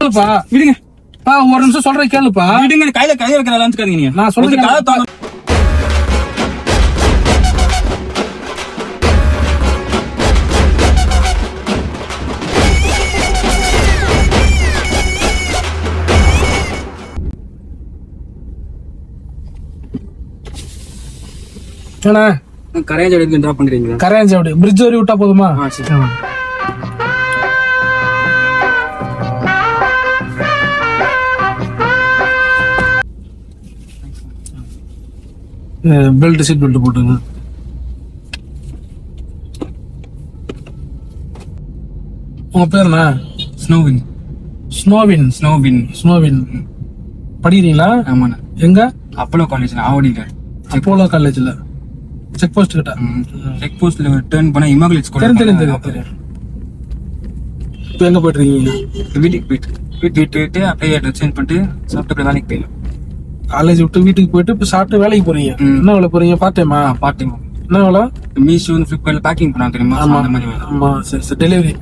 விடுப்பா, விடுங்க பா ஒரு நிமிஷம் சொல்றேன் கேளுப்பா. விடுங்க, கையில வைக்கிற நினைச்சுக்காதீங்க நீங்க. நான் சொல்றேன். கரையாஞ்சோடி வரைக்கும் டிராப் பண்றீங்களா? கரையாஞ்சோடி பிரிட்ஜ் வரை விட்டா போதுமா? பெல்ட் சீட் பெல்ட் போட்டுங்க. உங்க பேர் என்ன? ஸ்னோவின். ஸ்னோவின். ஸ்னோவின். ஸ்னோவின். படிக்கிறீங்களா? ஆமாண்ணா. எங்க? அப்போலோ காலேஜ் ஆவடியில. அப்போலோ காலேஜ்ல செக் போஸ்ட் கிட்ட. செக் போஸ்ட்ல டர்ன் பண்ண இமாகுலேட் ஸ்கூல். தெரியும். இப்போ எங்க போயிட்டு இருக்கீங்க? வீட்டுக்கு போயிட்டு அப்படியே சேஞ்ச் பண்ணிட்டு சாப்பிட்டு வேலைக்கு போயிடலாம். காலேஜ் விட்டு வீட்டுக்கு போயிட்டு இப்போ சாப்பிட்டு வேலைக்கு போறீங்க. என்ன வேலை போறீங்க? பார்ட் டைமா? Part time. என்ன வேலை? மீஷோ ஃபிளிப்கார்ட்ல பேக்கிங் பண்ணா தெரியுமா? அந்த மாதிரி வேலை. ஆமா சரி சரி. டெலிவரி.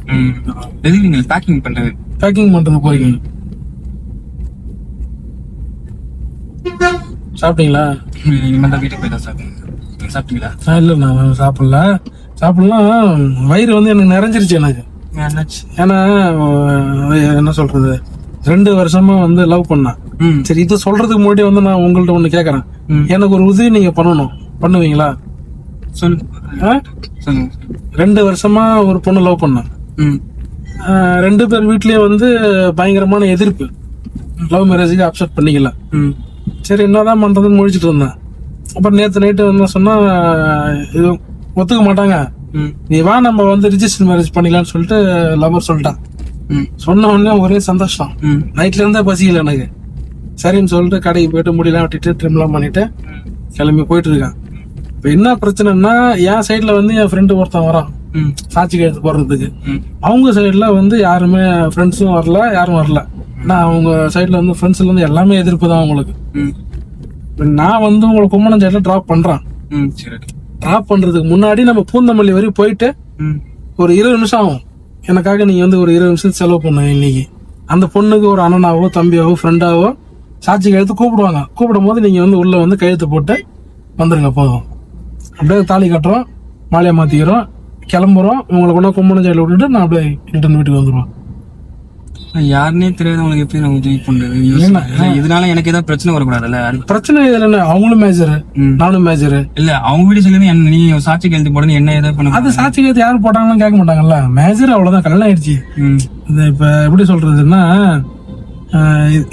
டெலிவரிங்க, பேக்கிங் பண்றது. பேக்கிங் பண்றது போறீங்க. சாப்பிட்டீங்களா? இனிமேல் தான் வீட்டுக்கு போய் தான் சாப்பிடுங்க. சாப்பிட்டீங்களா? இல்ல நான் சாப்பிடலாம். வயிறு வந்து எனக்கு நிறைஞ்சிருச்சு எனக்கு. ஏன்னா என்ன சொல்றது, 2 வருஷமா வந்து லவ் பண்ணேன். சரி, இது சொல்றதுக்கு முன்னாடி வந்து நான் உங்கள்ட்ட ஒண்ணு கேக்குறேன். எனக்கு ஒரு உதவி நீங்க பண்ணணும். பண்ணுவீங்களா? சொல்லுங்க. 2 வருஷமா ஒரு பொண்ணு லவ் பண்ணேன். 2 பேர் வீட்லயே வந்து பயங்கரமான எதிர்ப்பு. லவ் மேரேஜுக்கு அக்செப்ட் பண்ணிக்கல. சரி, என்னதான் பண்றதுன்னு முழிச்சிட்டு இருந்தேன். அப்புறம் நேத்து நைட்டு வந்து சொன்னா இது ஒத்துக்க மாட்டாங்க, நீ வா நம்ம வந்து ரிஜிஸ்டர் மேரேஜ் பண்ணிக்கலாம்னு சொல்லிட்டு லவர் சொல்லிட்டான். சொன்ன உடனே ஒரே சந்தோஷம். நைட்ல இருந்தே பசிக்கல எனக்கு. சரின்னு சொல்லிட்டு கடைக்கு போயிட்டு முடியலாம் விட்டுட்டு ட்ரிம்லாம் பண்ணிட்டு கிளம்பி போயிட்டு இருக்கேன். இப்ப என்ன பிரச்சனைன்னா, என் சைட்ல வந்து என் ஃப்ரெண்டு ஒருத்தன் வரான் சாட்சி கையெழுத்து போடுறதுக்கு. அவங்க சைட்ல வந்து யாருமே ஃப்ரெண்ட்ஸும் வரல, யாரும் வரல. நான் அவங்க சைட்ல வந்து ஃப்ரெண்ட்ஸ்ல இருந்து எல்லாமே எதிர்ப்பு தான் அவங்களுக்கு. நான் வந்து உங்களை கும்மணம் சைட்ல டிராப் பண்றேன். டிராப் பண்றதுக்கு முன்னாடி நம்ம பூந்தமல்லி வரைக்கும் போயிட்டு ஒரு 20 நிமிஷம் ஆகும். எனக்காக நீங்க வந்து ஒரு 20 நிமிஷம் செலவு பண்ணுங்க. இன்னைக்கு அந்த பொண்ணுக்கு ஒரு அண்ணனாவோ தம்பியாவோ ஃப்ரெண்டாவோ சாட்சி கையெழுத்து கூப்பிடுவாங்க. கூப்பிடும் போது நீங்க வந்து உள்ள வந்து கையெழுத்து போட்டு வந்துருங்க போதும். அப்படியே தாலி கட்டுறோம், மாலையை மாத்திக்கிறோம், கிளம்புறோம். உங்களை கொண்டா கும்மணம் சைட்ல விட்டுட்டு நான் அப்படியே ரிட்டர்ன் வீட்டுக்கு வந்துடுவேன். யாருன்னே தெரியாத உங்களுக்கு எப்படி நான் உதவி பண்றது? இதனால எனக்கு ஏதாவது பிரச்சனை வரக்கூடாதுல்ல? பிரச்சனை இல்ல, அவங்களும் மேஜர் நானும் மேஜர் இல்ல. அவங்க வீடு சொல்லி நீ சாட்சி கையெழுத்து போடணும், என்ன ஏதாவது பண்ண? அது சாட்சி கையெழுத்து யாரு போட்டாங்கன்னு கேட்க மாட்டாங்கல்ல. மேஜர் அவ்வளவுதான், கல்யாணம் ஆயிடுச்சு. இப்ப எப்படி சொல்றதுன்னா,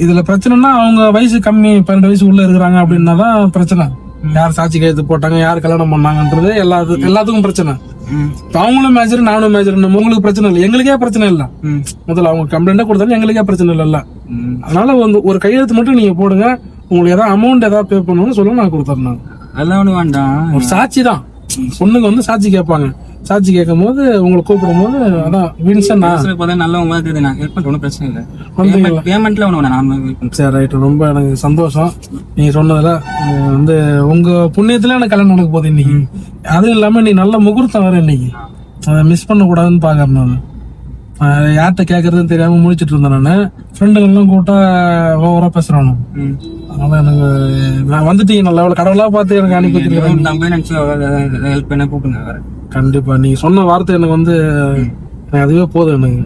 இதுல பிரச்சனைனா அவங்க வயசு கம்மி, 12 வயசு உள்ள இருக்கிறாங்க அப்படின்னாதான் பிரச்சனை. யார் சாட்சி கையெழுத்து போட்டாங்க, யார் கல்யாணம் பண்ணாங்கன்றது எல்லாத்துக்கும் பிரச்சனை. அவங்களும் மேஜர் நானும் மேஜர், உங்களுக்கு பிரச்சனை இல்லை, எங்களுக்கே பிரச்சனை இல்லை. முதல்ல அவங்க கம்ப்ளைண்டா கொடுத்தாலும் எங்களுக்கே பிரச்சனை இல்ல. அதனால ஒரு கையெழுத்து மட்டும் நீங்க போடுங்க. உங்களுக்கு ஏதாவது அமௌண்ட் ஏதாவது பே பண்ணணும்னு சொல்ல நான் கொடுத்துறேன். அதெல்லாம் ஒண்ணு வேண்டாம், ஒரு சாட்சி தான். பொண்ணுங்க வந்து சாட்சி கேட்பாங்க. சாட்சி கேட்கும் போது உங்களை கூப்பிடும் போது அதான் வின்சன் நல்லவங்க ஒன்றும் பிரச்சனை இல்லை. பேமெண்ட்ல ஒன்று. சரி ரைட், ரொம்ப எனக்கு சந்தோஷம் நீங்க சொன்னதுல. வந்து உங்க புண்ணியத்துல எனக்கு கல்யாணம் நடக்க போகுது இன்னைக்கு. அதுவும் இல்லாம நீ நல்ல முகூர்த்தம் வர இன்னைக்கு, அதை மிஸ் பண்ண கூடாதுன்னு பாக்குறேன். நான் யார்கிட்ட கேட்கறதுன்னு தெரியாம முடிச்சிட்டு இருந்தேன். நான் ஃப்ரெண்டுகள்லாம் கூட்டா ஓவரா பேசுறானு. அதனால எனக்கு நான் வந்துட்டீங்க நல்ல கடவுளா பார்த்து எனக்கு அனுப்பி கூப்பிடுங்க. கண்டிப்பா நீங்க சொன்ன வார்த்தை எனக்கு வந்து அதுவே போதும் எனக்கு.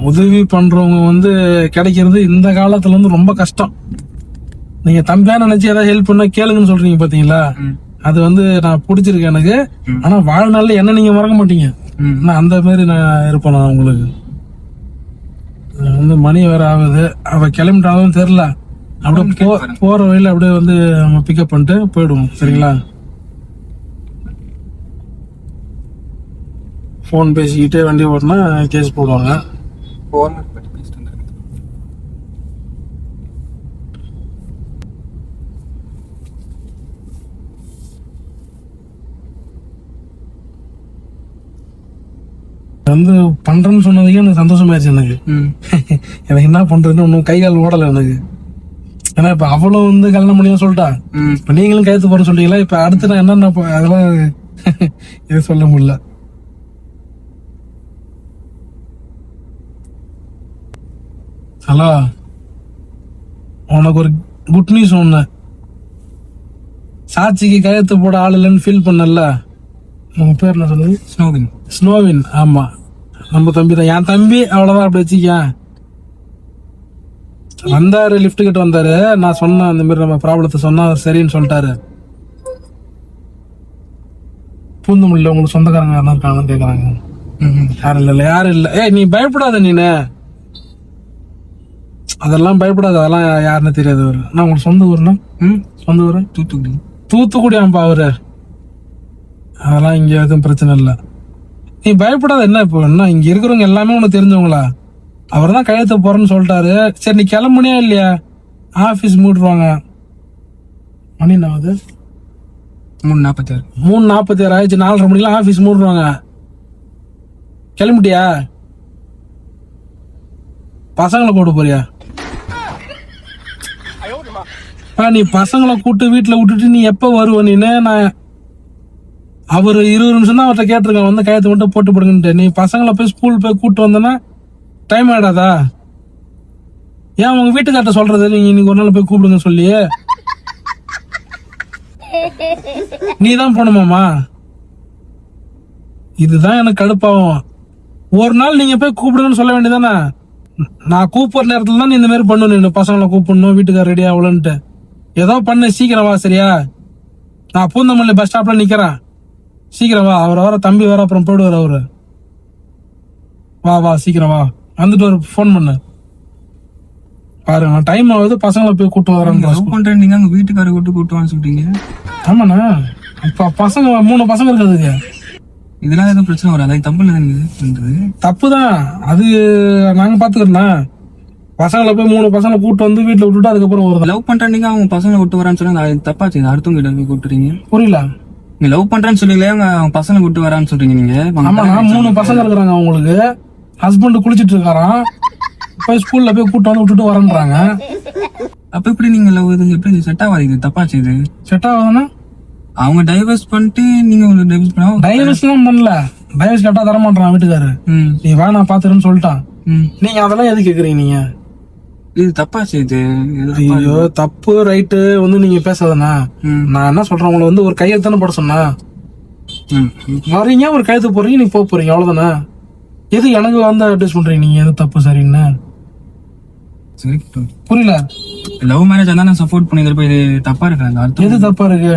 உதவி பண்றவங்க வந்து கிடைக்கிறது இந்த காலத்துல வந்து ரொம்ப கஷ்டம். நீங்க தம்பியா நினைச்சு ஏதாவது ஹெல்ப் பண்ண கேளுங்கன்னு சொல்றீங்க பாத்தீங்களா, அது வந்து நான் பிடிச்சிருக்கேன் எனக்கு. ஆனா வாழ்நாள்ல என்ன நீங்க மறக்க மாட்டீங்க. நான் அந்த மாதிரி நான் இருப்பேன். நான் உங்களுக்கு வந்து மணி வேற ஆகுது, அவ கிளம்பிட்டாலும் தெரியல. அப்படியே போற வழியில அப்படியே வந்து நம்ம பிக்கப் பண்ணிட்டு போயிடுவோம். சரிங்களா? போன் பேசிக்கிட்டே வண்டி ஓட்டினா கேஸ் போடுவாங்க. வந்து பண்றேன்னு சொன்னதுக்கே எனக்கு சந்தோஷமாயிருச்சு. எனக்கு எனக்கு என்ன பண்றதுன்னு ஒன்னும் கை கால் ஓடல எனக்கு. ஏன்னா இப்ப அவளும் வந்து கல்யாணம் பண்ணியும் சொல்லிட்டா. இப்ப நீங்களும் கையெழுத்து போறேன்னு சொல்றீங்களா? இப்ப அடுத்து நான் என்னென்ன அதெல்லாம் இது சொல்ல முடியல. ஹலோ, உனக்கு ஒரு குட் நியூஸ் ஒண்ணு. சாட்சிக்கு கையெழுத்து போட ஆள் இல்லைன்னு ஃபீல் பண்ணல. உங்க பேர் என்ன சொல்லுது? ஸ்னோவின். ஸ்னோவின். ஆமா, நம்ம தம்பி தான், என் தம்பி. அவ்வளவுதான், அப்படி வச்சுக்க. வந்தாரு, லிஃப்ட் கிட்ட வந்தாரு. நான் சொன்னேன் இந்த மாதிரி நம்ம ப்ராப்ளத்தை சொன்னா சரின்னு சொல்லிட்டாரு. பூந்தமல்லியில உங்களுக்கு சொந்தக்காரங்க யாரும் இருக்காங்கன்னு கேக்குறாங்க. யாரும் இல்ல, யாரும் இல்ல. ஏய், நீ பயப்படாத. நீனு அதெல்லாம் பயப்படாத, அதெல்லாம் யாருன்னு தெரியாது. அவரு நான் உங்களுக்கு சொந்த ஊர்னா? சொந்த ஊரு தூத்துக்குடி. தூத்துக்குடியாம்பா அவரு. அதெல்லாம் இங்க எதுவும் பிரச்சனை இல்லை. நீ பயப்படாத. என்ன இப்போ என்ன இங்க இருக்கிறவங்க எல்லாமே உனக்கு தெரிஞ்சவங்களா? அவர் தான் கையெழுத்து போறேன்னு சொல்லிட்டாரு. சரி, நீ கிளம்புனியா இல்லையா? ஆபீஸ் மூடுவாங்க. மணி என்ன ஆகுது? 3:46. 3:46 ஆயிடுச்சு. 4:30 மணிக்கெல்லாம் ஆபீஸ் மூடுவாங்க. கிளம்பிட்டியா? பசங்களை கூட்டு போறியா? நீ பசங்களை கூட்டு வீட்டுல விட்டுட்டு நீ எப்ப வருவ? நீன்னு நான் அவரு 20 நிமிஷம் தான் அவர்கிட்ட கேட்டிருக்கேன், வந்து கையெழுத்து மட்டும் போட்டு போடுங்கன்ட்டு. நீ பசங்களை போய் ஸ்கூல் போய் கூட்டு வந்தனா டைம் ஆயிடாதா? ஏன் உங்க வீட்டுக்கார்ட்ட சொல்றது நீங்க இன்னைக்கு ஒரு நாள் போய் கூப்பிடுங்க சொல்லி? நீ தான் போகணுமாமா? இதுதான் எனக்கு கடுப்பாகும். ஒரு நாள் நீங்க போய் கூப்பிடுங்கன்னு சொல்ல வேண்டியதானே? நான் கூப்பிடுற நேரத்துல தான் நீ இந்த மாதிரி பண்ணு. நீ பசங்களை கூப்பிடணும், வீட்டுக்கார ரெடியா அவ்வளோன்ட்டு ஏதோ பண்ணு. சீக்கிரம் வா, சரியா? நான் பூந்தமல்லி பஸ் ஸ்டாப்ல நிக்கிறேன். சீக்கிரம் வா. அவர் வர தம்பி வர, அப்புறம் போயிடுவார் அவரு. வா வா, சீக்கிரம் வா. வந்துட்டு ஒரு ஃபோன் பண்ணு. பாருங்க, டைம் ஆகுது. பசங்களை போய் கூட்டு வரேன். லவ் பண்றேன் நீங்க அங்க வீட்டுக்கார கூட்டுவான்னு சொல்றீங்க. ஆமாண்ணா, இப்ப பசங்க 3 பசங்க இருக்கிறதுக்கு இதெல்லாம் எதுவும் பிரச்சனை வராது. அது தப்பு இல்லை. தப்புதான் அது. நாங்க பாத்துக்கிறோம். பசங்களை போய் 3 பசங்களை கூட்டு வந்து வீட்டுல விட்டுட்டு அதுக்கப்புறம் வருது. லவ் பண்றேன் நீங்க அவங்க பசங்களை விட்டு வரான்னு சொன்னா அது தப்பாச்சு. அடுத்தவங்க கிட்ட போய் கூட்டுறீங்க. புரியல? நீங்க லவ் பண்றேன்னு சொல்லல, அவங்க பசங்களை விட்டு வரான்னு சொல்றீங்க நீங்க. ஆமா, 3 பசங்க இருக்கிறாங்க. அவங்களுக்கு ஹஸ்பண்ட் குளிச்சிட்டு இருக்காராம். போய் ஸ்கூல்ல போய் கூட்டு வந்து விட்டுட்டு வரேன்றாங்க. அப்ப எப்படி நீங்க லவ் இது எப்படி செட் ஆகாது? இது தப்பாச்சு. இது செட் ஆகுதுன்னா அவங்க டைவர்ஸ் பண்ணிட்டு நீங்க டைவர்ஸ் பண்ண. டைவர்ஸ் எல்லாம் பண்ணல. டைவர்ஸ் கேட்டா தர மாட்டான் வீட்டுக்காரு. நீ வா, நான் பாத்துறேன்னு சொல்லிட்டான். நீங்க அதெல்லாம் எது கேக்குறீங்க? நீங்க இது தப்பாச்சு. இது ஐயோ, தப்பு ரைட்டு வந்து நீங்க பேசாதண்ணா. நான் என்ன சொல்றேன், உங்களை வந்து ஒரு கையெழுத்து தானே போட சொன்னா. வரீங்க, ஒரு கையெழுத்து போறீங்க, நீங்க போறீங்க, அவ்வளவுதானே. எது எனக்கு வந்து அட்வைஸ் பண்றீங்க நீங்க? எது தப்பு சரின்னு? சரி, புரியல. லவ் மேரேஜ் தான் நான் சப்போர்ட் பண்ணிருப்ப. இது தப்பா இருக்கு. எது தப்பா இருக்கு?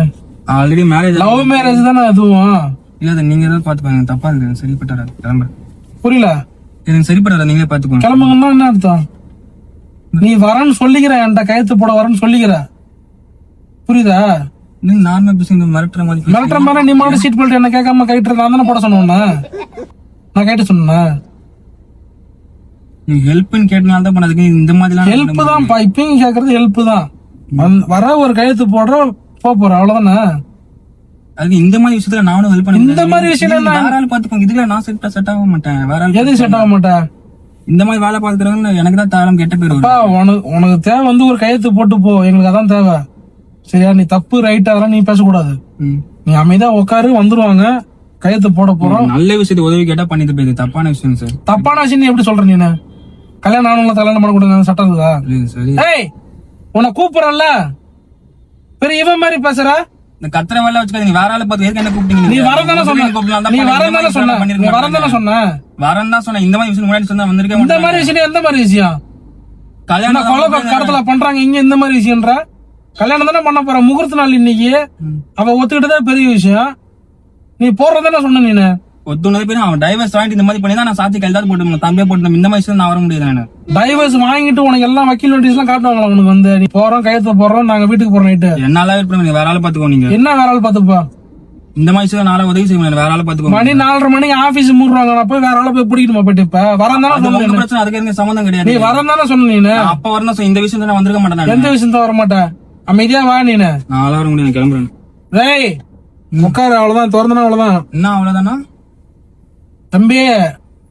Already marriage. லவ் மேரேஜ் தானே அதுவும். இல்ல அதை நீங்க தான் பாத்துப்பாங்க. தப்பா இருக்கு. சரிப்பட்டாரு. கிளம்புறேன். புரியல? எனக்கு சரிப்பட்டாரு. நீங்களே பாத்துக்கோங்க. கிளம்புங்கன்னா என்ன அர்த்தம்? நீ வரன்னு சொல்லிக்கிற, என்கிட்ட கையெழுத்து போட வரன்னு சொல்லிக்கிற. புரியுதா? நீங்க நார்மல் பேசுங்க. மிரட்டுற மாதிரி. மிரட்டுற மாதிரி நீ மாட்டு சீட் பெல்ட் என்ன கேட்காம கைட்டு நான் தானே போட சொன்னேன். நான் கைட்டு சொன்னேன். நீ ஹெல்ப்னு கேட்டனால தான் பண்ணதுக்கு இந்த மாதிரி ஹெல்ப் தான். இப்பயும் கேக்குறது ஹெல்ப் தான். வர ஒரு கையெழுத்து போடுற போற, அவ்வளவுதானே. அதுக்கு இந்த மாதிரி விஷயத்துல நானும் ஹெல்ப் பண்ண. இந்த மாதிரி விஷயம் வேற ஆள் பாத்துக்கோங்க. இதுல நான் செட் ஆக மாட்டேன். வேற ஆள் எதுக்கு செட் ஆக மாட்டேன்? இந்த மாதிரி வேலை பாக்குறவங்க எனக்கு தான் தாரம் கெட்ட பேர் வரும். உனக்கு தேவை வந்து ஒரு கையெழுத்து போட்டு போ. எங்களுக்கு அதான் தேவை. சரியா? நீ தப்பு ரைட் அதெல்லாம் நீ பேசக்கூடாது. நீ அமைதியா உட்காரு, வந்துருவாங்க, கையெழுத்து போட போறோம். நல்ல விஷயத்தை உதவி கேட்டா பண்ணிட்டு போயிது. தப்பான விஷயம் சார். தப்பான விஷயம் நீ எப்படி சொல்ற? நீ கல்யாணம் ஆனவங்கள கல்யாணம் பண்ணக்கூடாது சட்டம் இருக்குதா? சரி, ஏய், உன்னை கூப்பிடறல, பெரிய இவன் மாதிரி பேசுற. இந்த கத்திர வேலை வச்சுக்காது. நீ வேற ஆளை பார்த்து எதுக்கு என்ன கூப்பிட்டீங்க? நீ வரதானே சொன்ன. நீ வரதானே சொன்ன. நீ வரதானே சொன்ன. வரேன் தான் சொன்ன. இந்த மாதிரி விஷயம் முன்னாடி சொன்னா வந்திருக்கேன். இந்த மாதிரி விஷயம் எந்த மாதிரி விஷயம்? கல்யாணம் கொலை படத்துல பண்றாங்க இங்க. இந்த மாதிரி விஷயம்ன்ற கல்யாணம் தானே பண்ண போற. முகூர்த்த நாள் இன்னைக்கு. அவ ஒத்துக்கிட்டதே பெரிய விஷயம். நீ போறதானே சொன்ன. நீ ஒத்துனது பேரும் அவன் டைவர்ஸ் வாங்கிட்டு இந்த மாதிரி பண்ணி தான் நான் சாட்சி கைதான் போட்டு தம்பியா போட்டு இந்த மாதிரி நான் வர முடியாது. டைவர்ஸ் வாங்கிட்டு உனக்கு எல்லாம் வக்கீல் நோட்டீஸ் எல்லாம் காட்டுவாங்களா உனக்கு? வந்து நீ போறோம், கையெழுத்து போடுறோம், நாங்க வீட்டுக்கு போறோம் நைட்டு. என்னால நீங்க வேற ஆளை பாத்துக்கோ. நீங்க என்ன வேற ஆள் பாத்துப்பா? இந்த மாதிரி நாளை உதவி செய்ய வேற ஆளை பாத்துக்கோ. மணி 4:30 மணிக்கு ஆபீஸ் மூடுவாங்க. நான் போய் வேற ஆளை போய் பிடிக்கணுமா? போயிட்டு இப்ப வரந்தானே பிரச்சனை. அதுக்கு எனக்கு சம்பந்தம் கிடையாது. நீ வரந்தானே சொன்ன. நீ அப்ப வரணும். இந்த விஷயம் நான் வந்திருக்க மாட்டேன். எந்த விஷயம் தான் வர மாட்டேன். அமைதியா வா. நீ நான் வர முடியும். கிளம்புறேன். டேய் உட்காரு, அவ்வளவுதான். திறந்தனா அவ்வளவுதான். என்ன அவ்வளவுதானா? தம்பி,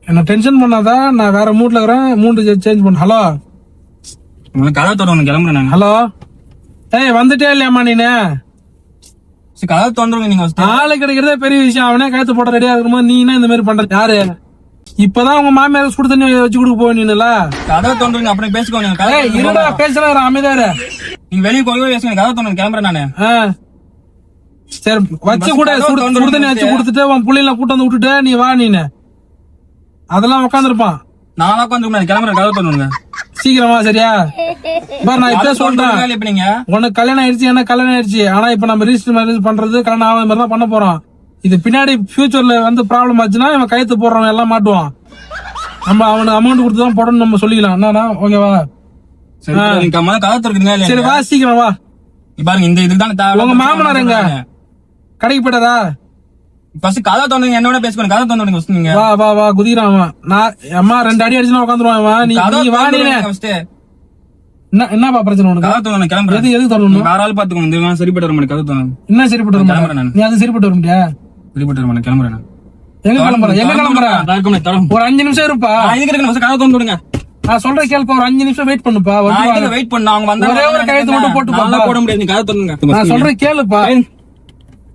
என்ன டென்ஷன் பண்ணாதான். நான் வேற மூட்ல இருக்கிறேன். மூடு சேஞ்ச் பண்ண. ஹலோ, கதை தொடங்க. கிளம்புறேன். ஹலோ. ஏய் வந்துட்டே இல்லையாம்மா நீனு? சரி கதவை திறந்துருங்க நீங்க first. ஆளு கிடைக்கிறதே பெரிய விஷயம். அவனே கழுத்து போட ரெடியா இருக்கும்போது நீ என்ன இந்த மாதிரி பண்ற? யாரு இப்பதான் உங்க மாமியார் சுடு தண்ணி வச்சு கொடுக்க போவ நீனுல? கதவை திறந்துருங்க அப்புறம் பேசிக்கோ நீங்க. கதவை ஏய் இருடா பேசுறேன் அமைதியாரு. நீங்க வெளியே போய் பேசுங்க. கதவை திறந்து கிளம்புறேன் நானு. சரி வச்சு கூட சுடு தண்ணி வச்சு கொடுத்துட்டு உன் புள்ளைல கூட்டு வந்து விட்டுட்டு நீ வா நீனு. அதெல்லாம் உட்காந்துருப்பான். நானா உட்காந்து கிளம்புறேன். கதவை திறந்துருங்க சீக்கிரமா சரியா? பாரு நான் இப்ப சொல்றேன், இப்ப நீங்க உனக்கு கல்யாணம் ஆயிடுச்சு எனக்கு கல்யாணம் ஆயிடுச்சு. ஆனா இப்ப நம்ம ரிஜிஸ்டர் மேரேஜ் பண்றது கல்யாணம் ஆகாத மாதிரி தான் பண்ண போறோம். இது பின்னாடி ஃபியூச்சர்ல வந்து ப்ராப்ளம் ஆச்சுன்னா இவன் கையெழுத்து போடுறவன் எல்லாம் மாட்டுவான். நம்ம அவனுக்கு அமௌண்ட் கொடுத்து தான் போடணும் நம்ம சொல்லிக்கலாம். என்னன்னா ஓகேவா? சரி நீங்க முதல்ல கதவை திறக்குறீங்களா இல்லையா? சரி வா சீக்கிரம் வா. இப்ப பாருங்க இந்த இதுக்கு தான் தேவை. உங்க மாமனார் எங்க? கடைக்கு போயிட்டாரா? ஃபர்ஸ்ட் கதவை திறந்துங்க. என்னோட பேசுங்க. கதவை திறந்துங்க ஃபர்ஸ்ட் நீங்க. வா வா வா குதிரான் அவன். நான் அம்மா 2 அடி அடிச்சுனா உட்காந்துருவான். நீ நீ வா நீனே. என்னப்பா பிரச்சனை உனக்கு? கதவை திறந்து கிளம்புறேன். எது தரணும்? வேற ஆள் பாத்துக்கோங்க. இந்த சரிப்பட்டு வர மாட்டேன். கதவை திறந்து என்ன சரிப்பட்டு வர கிளம்புறேன் நான். நீ அது சரிப்பட்டு வர முடியா? சரிப்பட்டு வர மாட்டேன். கிளம்புறேன் நான். எங்க கிளம்புற? எங்க கிளம்புற? ஒரு 5 நிமிஷம் இருப்பா. இதுக்கு இருக்கு ஃபர்ஸ்ட் கதவை திறந்து விடுங்க. நான் சொல்ற கேள்ப்பா. ஒரு 5 நிமிஷம் வெயிட் பண்ணுப்பா. நான் வெயிட் பண்ண அவங்க வந்தா ஒரே ஒரு கையெழுத்து மட்டும் போட்டு நான் போட முடியாது. நீங்க கதவை திறந்துங்க. நான் சொல்ற கேளுப்பா.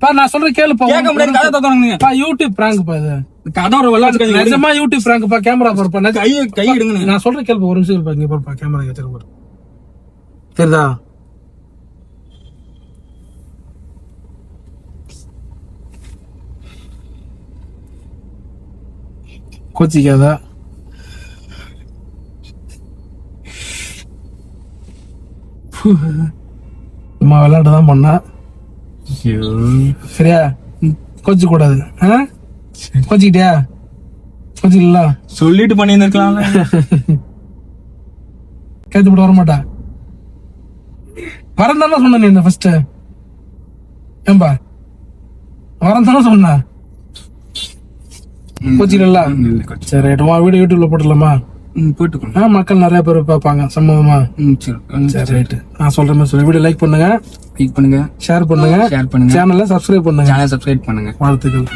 பா நான் சொல்ற கேளுப்பா. கேட்க முடியாது. கதவை திறந்துங்க. பா யூடியூப் பிராங்க் பா இது. கதவை விளையாட்டு நிஜமா யூடியூப் பிராங்க் பா. கேமரா பாருப்பா. கை எடுங்க. நான் சொல்ற கேளுப்பா. ஒரு நிமிஷம் இருப்பா. இங்க பாருப்பா. கேமரா கேட்டு பாரு. தெரியுதா? கோச்சிக்காத. அம்மா விளையாட்டு தான் பண்ணா. சரியா? கோச்சிக்க கூடாது. கோச்சிக்கிட்டியா? கோச்சிக்கல சொல்லிட்டு பண்ணிருக்கலாம். கேத்து போட்டு வர மாட்டா. வரந்தானே சொன்ன நீ ஃபர்ஸ்ட். ஏம்பா வரந்தானே சொன்ன. கோச்சிக்கல. சரி ரைட். வீடியோ யூடியூப்ல போட்டுடலாமா? போட்டுக்கோங்க. மக்கள் நிறைய பேர் பார்ப்பாங்க சம்பவமா. சரி ரைட். நான் சொல்ற மாதிரி சொல்லி வீடியோ லைக் பண்ணுங்க, லைக் பண்ணுங்க, ஷேர் பண்ணுங்க, ஷேர் பண்ணுங்க, சேனலை சப்ஸ்கிரைப் பண்ணுங்க. சேனல் சப்ஸ்கிரைப் பண்ணுங்க. வாழ்த்துக்கள்.